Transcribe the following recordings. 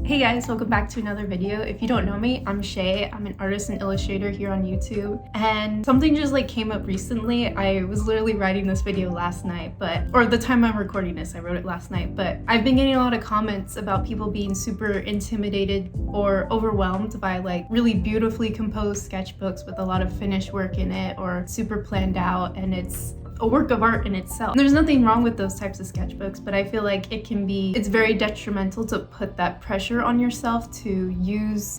Hey guys, welcome back to another video. If you don't know me, I'm Shay. I'm an artist and illustrator here on YouTube, and something just came up recently. I was literally writing this video last night, or the time I'm recording this, I wrote it last night, but I've been getting a lot of comments about people being super intimidated or overwhelmed by really beautifully composed sketchbooks with a lot of finished work in it or super planned out, and it's a work of art in itself. There's nothing wrong with those types of sketchbooks, but I feel like it's very detrimental to put that pressure on yourself to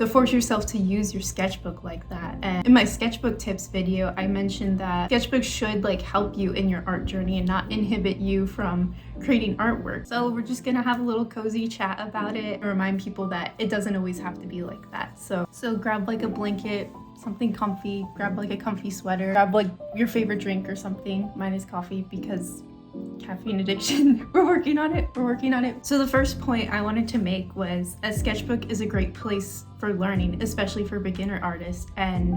force yourself to use your sketchbook like that. And in my sketchbook tips video, I mentioned that sketchbooks should help you in your art journey and not inhibit you from creating artwork. So we're just gonna have a little cozy chat about it and remind people that it doesn't always have to be like that. So grab a blanket, something comfy, grab a comfy sweater, grab your favorite drink or something. Mine is coffee because caffeine addiction. We're working on it. So the first point I wanted to make was a sketchbook is a great place for learning, especially for beginner artists. And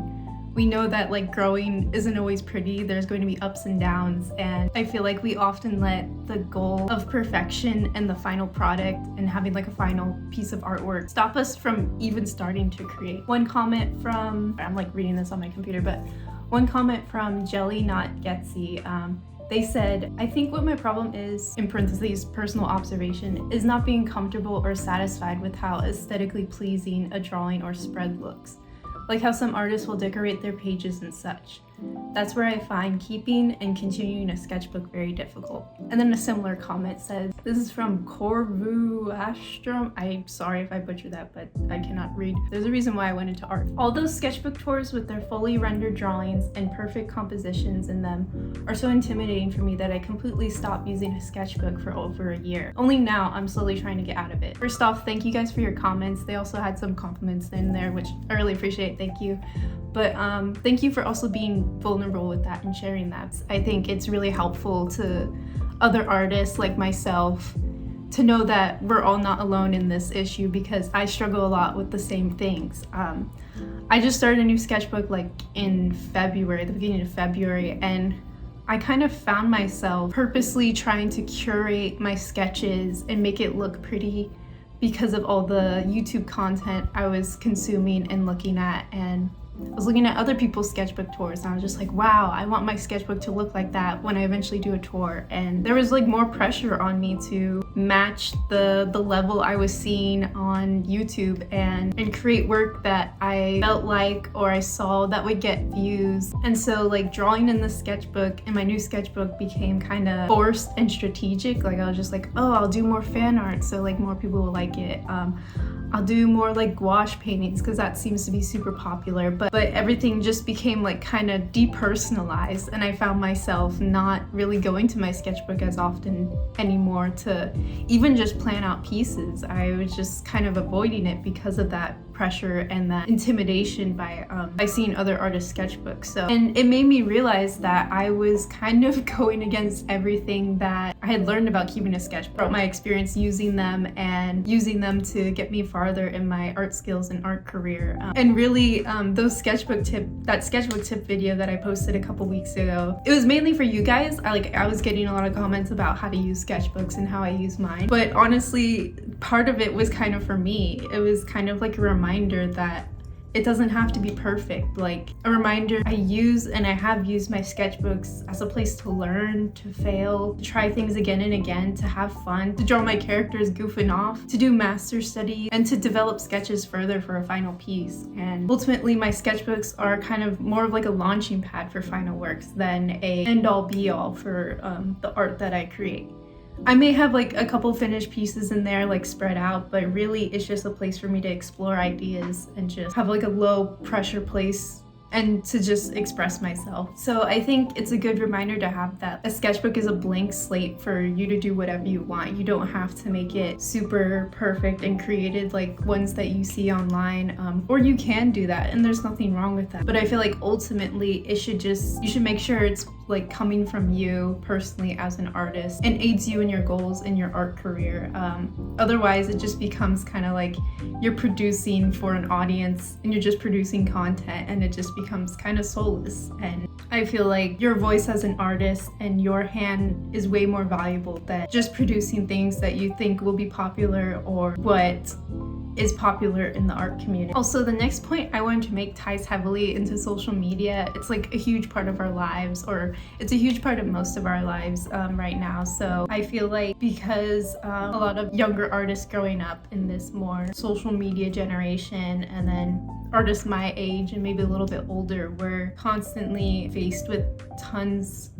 we know that growing isn't always pretty. There's going to be ups and downs, and I feel like we often let the goal of perfection and the final product and having a final piece of artwork stop us from even starting to create. One comment from, I'm reading this on my computer, but one comment from Jelly Not Getsy, they said, I think what my problem is, in parentheses, personal observation, is not being comfortable or satisfied with how aesthetically pleasing a drawing or spread looks. Like how some artists will decorate their pages and such. That's where I find keeping and continuing a sketchbook very difficult. And then a similar comment says, this is from Corvu Astrom. I'm sorry if I butchered that, but I cannot read. There's a reason why I went into art. All those sketchbook tours with their fully rendered drawings and perfect compositions in them are so intimidating for me that I completely stopped using a sketchbook for over a year. Only now I'm slowly trying to get out of it. First off, thank you guys for your comments. They also had some compliments in there, which I really appreciate. Thank you. But thank you for also being vulnerable with that and sharing that. I think it's really helpful to other artists like myself to know that we're all not alone in this issue, because I struggle a lot with the same things. I just started a new sketchbook in February, the beginning of February, and I kind of found myself purposely trying to curate my sketches and make it look pretty because of all the YouTube content I was consuming and looking at. And I was looking at other people's sketchbook tours, and I was just wow, I want my sketchbook to look like that when I eventually do a tour. And there was more pressure on me to match the level I was seeing on YouTube and create work that I felt or I saw that would get views. And so drawing in the sketchbook, in my new sketchbook, became kind of forced and strategic. I was just oh, I'll do more fan art so more people will like it. I'll do more gouache paintings because that seems to be super popular, but everything just became kind of depersonalized, and I found myself not really going to my sketchbook as often anymore to even just plan out pieces. I was just kind of avoiding it because of that pressure and that intimidation by seeing other artists' sketchbooks. And it made me realize that I was kind of going against everything that I had learned about keeping a sketchbook, my experience using them and using them to get me farther in my art skills and art career. And really, that sketchbook tip video that I posted a couple weeks ago, it was mainly for you guys. I was getting a lot of comments about how to use sketchbooks and how I use mine, but honestly, part of it was kind of for me. It was kind of a reminder that it doesn't have to be perfect. A reminder, I have used my sketchbooks as a place to learn, to fail, to try things again and again, to have fun, to draw my characters goofing off, to do master study, and to develop sketches further for a final piece. And ultimately, my sketchbooks are kind of more of a launching pad for final works than a end-all be-all for the art that I create. I may have a couple finished pieces in there spread out, but really it's just a place for me to explore ideas and just have a low pressure place and to just express myself. So I think it's a good reminder to have that a sketchbook is a blank slate for you to do whatever you want. You don't have to make it super perfect and created like ones that you see online, or you can do that and there's nothing wrong with that. But I feel like ultimately you should make sure it's like coming from you personally as an artist and aids you in your goals in your art career. Otherwise it just becomes kind of like you're producing for an audience and you're just producing content and it just becomes kind of soulless. And I feel like your voice as an artist and your hand is way more valuable than just producing things that you think will be popular or what is popular in the art community. Also, the next point I wanted to make ties heavily into social media. It's like a huge part of our lives, or it's a huge part of most of our lives right now. So I feel like because a lot of younger artists growing up in this more social media generation, and then artists my age and maybe a little bit older, were constantly faced with tons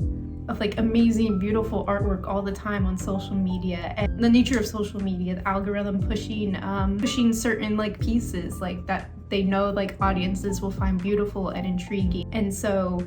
of like amazing, beautiful artwork all the time on social media. And the nature of social media, the algorithm pushing certain like pieces like that they know like audiences will find beautiful and intriguing. And so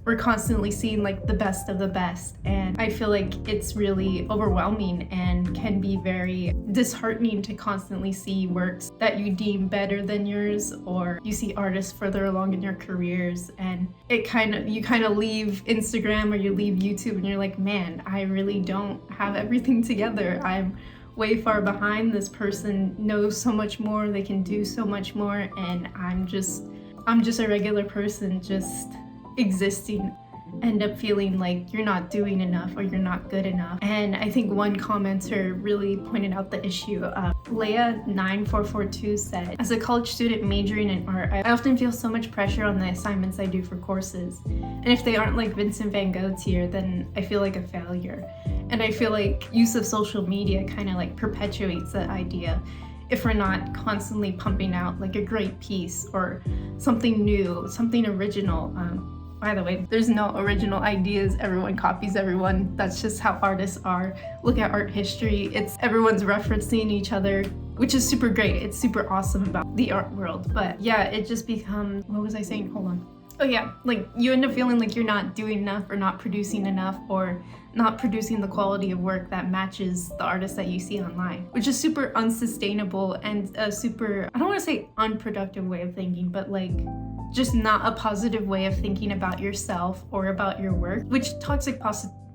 we're constantly seeing like the best of the best, and I feel like it's really overwhelming and can be very disheartening to constantly see works that you deem better than yours, or you see artists further along in your careers, and you kind of leave Instagram or you leave YouTube and you're like, man, I really don't have everything together. I'm way far behind. This person knows so much more, they can do so much more, and I'm just a regular person just existing. End up feeling like you're not doing enough or you're not good enough. And I think one commenter really pointed out the issue. Leia9442 said, as a college student majoring in art, I often feel so much pressure on the assignments I do for courses. And if they aren't like Vincent van Gogh tier, then I feel like a failure. And I feel like use of social media kind of like perpetuates that idea. If we're not constantly pumping out like a great piece or something new, something original. By the way, there's no original ideas. Everyone copies everyone. That's just how artists are. Look at art history. It's everyone's referencing each other, which is super great. It's super awesome about the art world. But yeah, it just becomes, what was I saying? Hold on. Oh yeah, like you end up feeling like you're not doing enough or not producing enough or not producing the quality of work that matches the artists that you see online, which is super unsustainable and a super, I don't want to say unproductive way of thinking, but like just not a positive way of thinking about yourself or about your work, which toxic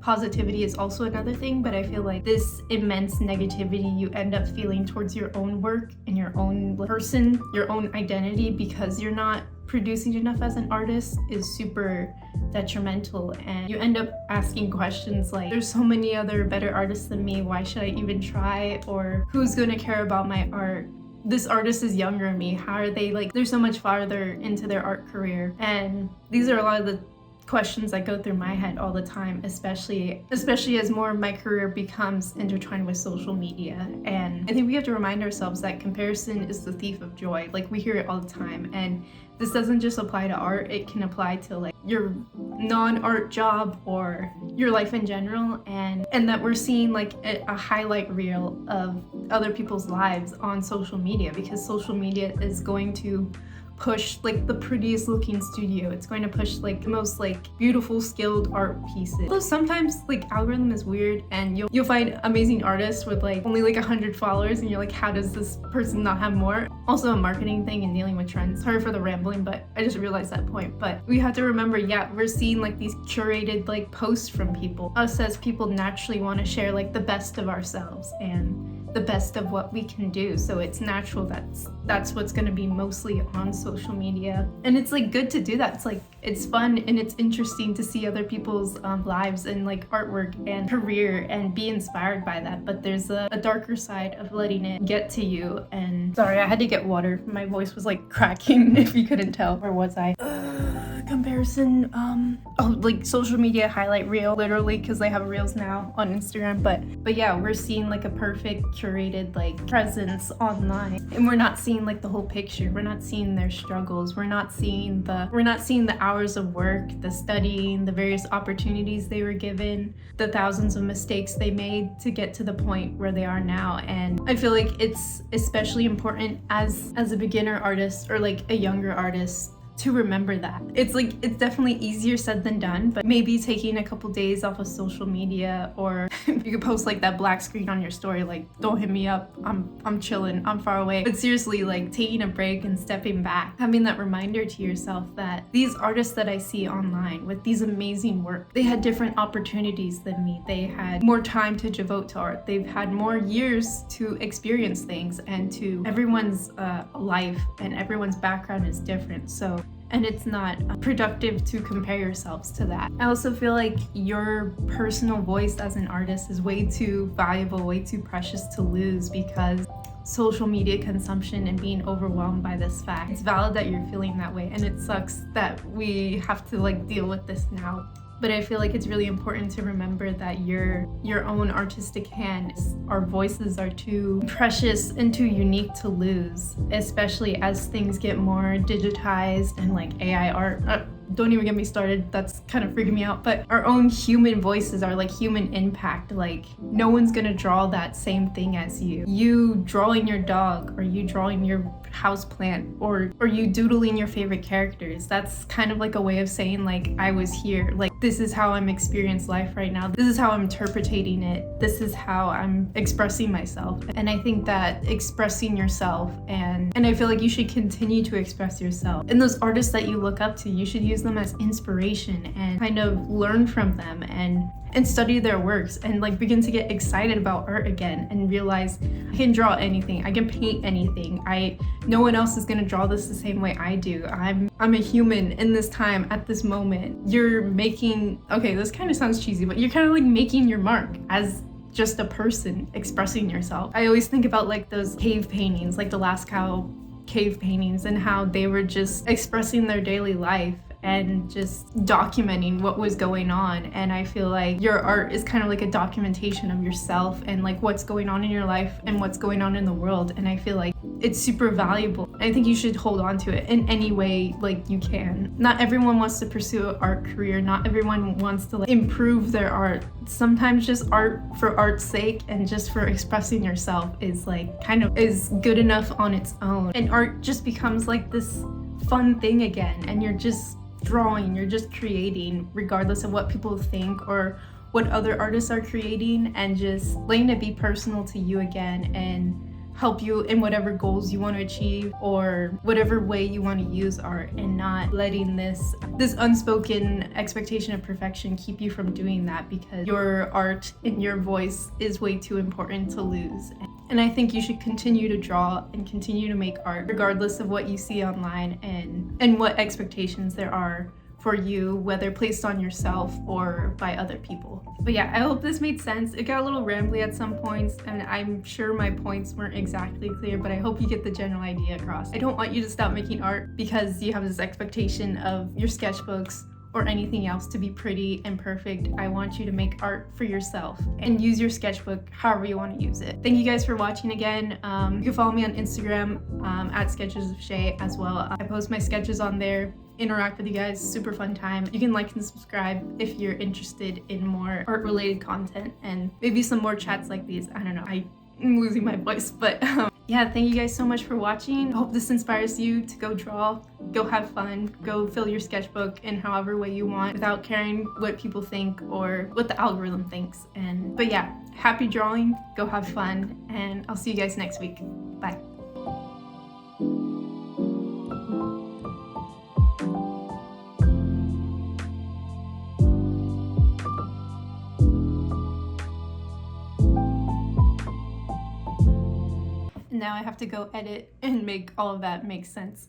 positivity is also another thing. But I feel like this immense negativity you end up feeling towards your own work and your own person, your own identity, because you're not producing enough as an artist is super detrimental. And you end up asking questions like, there's so many other better artists than me, why should I even try? Or who's gonna care about my art? This artist is younger than me, how are they like, they're so much farther into their art career? And these are a lot of the questions that go through my head all the time, especially as more of my career becomes intertwined with social media. And I think we have to remind ourselves that comparison is the thief of joy. Like, we hear it all the time, and this doesn't just apply to art, it can apply to like your non-art job or your life in general, and that we're seeing like a highlight reel of other people's lives on social media, because social media is going to push like the prettiest looking studio. It's going to push like the most like beautiful skilled art pieces. Although sometimes like algorithm is weird, and you'll find amazing artists with like only like 100 followers, and you're like, how does this person not have more? Also a marketing thing and dealing with trends. Sorry for the rambling, but I just realized that point. But we have to remember, yeah, we're seeing like these curated like posts from people. Us as people naturally want to share like the best of ourselves and the best of what we can do. So it's natural that's what's going to be mostly on social media. And it's like good to do that. It's like, it's fun and it's interesting to see other people's lives and like artwork and career and be inspired by that. But there's a darker side of letting it get to you. And sorry, I had to get water. My voice was like cracking if you couldn't tell. Where was I? Comparison, like social media highlight reel, literally, because they have reels now on Instagram. But yeah, we're seeing like a perfect curated like presence online, and we're not seeing like the whole picture. We're not seeing their struggles. We're not seeing the hours of work, the studying, the various opportunities they were given, the thousands of mistakes they made to get to the point where they are now. And I feel like it's especially important as a beginner artist or like a younger artist to remember that. It's definitely easier said than done, but maybe taking a couple days off of social media, or you could post like that black screen on your story, like, don't hit me up, I'm chilling, I'm far away. But seriously, like taking a break and stepping back, having that reminder to yourself that these artists that I see online with these amazing work, they had different opportunities than me. They had more time to devote to art. They've had more years to experience things, and to everyone's life and everyone's background is different. So and it's not productive to compare yourselves to that. I also feel like your personal voice as an artist is way too valuable, way too precious to lose because social media consumption and being overwhelmed by this fact. It's valid that you're feeling that way, and it sucks that we have to like deal with this now. But I feel like it's really important to remember that your own artistic hand, our voices are too precious and too unique to lose, especially as things get more digitized and like AI art. Don't even get me started, that's kind of freaking me out. But our own human voices, our like human impact, like no one's gonna draw that same thing as you. You drawing your dog, or you drawing your house plant, or you doodling your favorite characters, that's kind of like a way of saying like I was here, like this is how I'm experiencing life right now, this is how I'm interpreting it, this is how I'm expressing myself. And I think that expressing yourself, and I feel like you should continue to express yourself, and those artists that you look up to, you should use them as inspiration and kind of learn from them and study their works and like begin to get excited about art again and realize I can draw anything, I can paint anything, no one else is gonna draw this the same way I do. I'm a human in this time at this moment. You're making, okay, this kind of sounds cheesy, but you're kind of like making your mark as just a person expressing yourself. I always think about like those cave paintings, like the Lascaux cave paintings, and how they were just expressing their daily life and just documenting what was going on. And I feel like your art is kind of like a documentation of yourself and like what's going on in your life and what's going on in the world. And I feel like it's super valuable. I think you should hold on to it in any way like you can. Not everyone wants to pursue an art career. Not everyone wants to like improve their art. Sometimes just art for art's sake and just for expressing yourself is like kind of is good enough on its own. And art just becomes like this fun thing again, and you're just drawing, you're just creating regardless of what people think or what other artists are creating, and just letting it be personal to you again and help you in whatever goals you want to achieve or whatever way you want to use art, and not letting this unspoken expectation of perfection keep you from doing that, because your art and your voice is way too important to lose. And I think you should continue to draw and continue to make art regardless of what you see online and what expectations there are for you, whether placed on yourself or by other people. But yeah, I hope this made sense. It got a little rambly at some points, and I'm sure my points weren't exactly clear, but I hope you get the general idea across. I don't want you to stop making art because you have this expectation of your sketchbooks or anything else to be pretty and perfect. I want you to make art for yourself and use your sketchbook however you want to use it. Thank you guys for watching again. You can follow me on Instagram at Sketches of Shay as well. I post my sketches on there, interact with you guys, super fun time. You can like and subscribe if you're interested in more art related content and maybe some more chats like these. I don't know, I'm losing my voice, but yeah, thank you guys so much for watching. I hope this inspires you to go draw, go have fun, go fill your sketchbook in however way you want without caring what people think or what the algorithm thinks. But yeah, happy drawing, go have fun, and I'll see you guys next week. Bye. Now I have to go edit and make all of that make sense.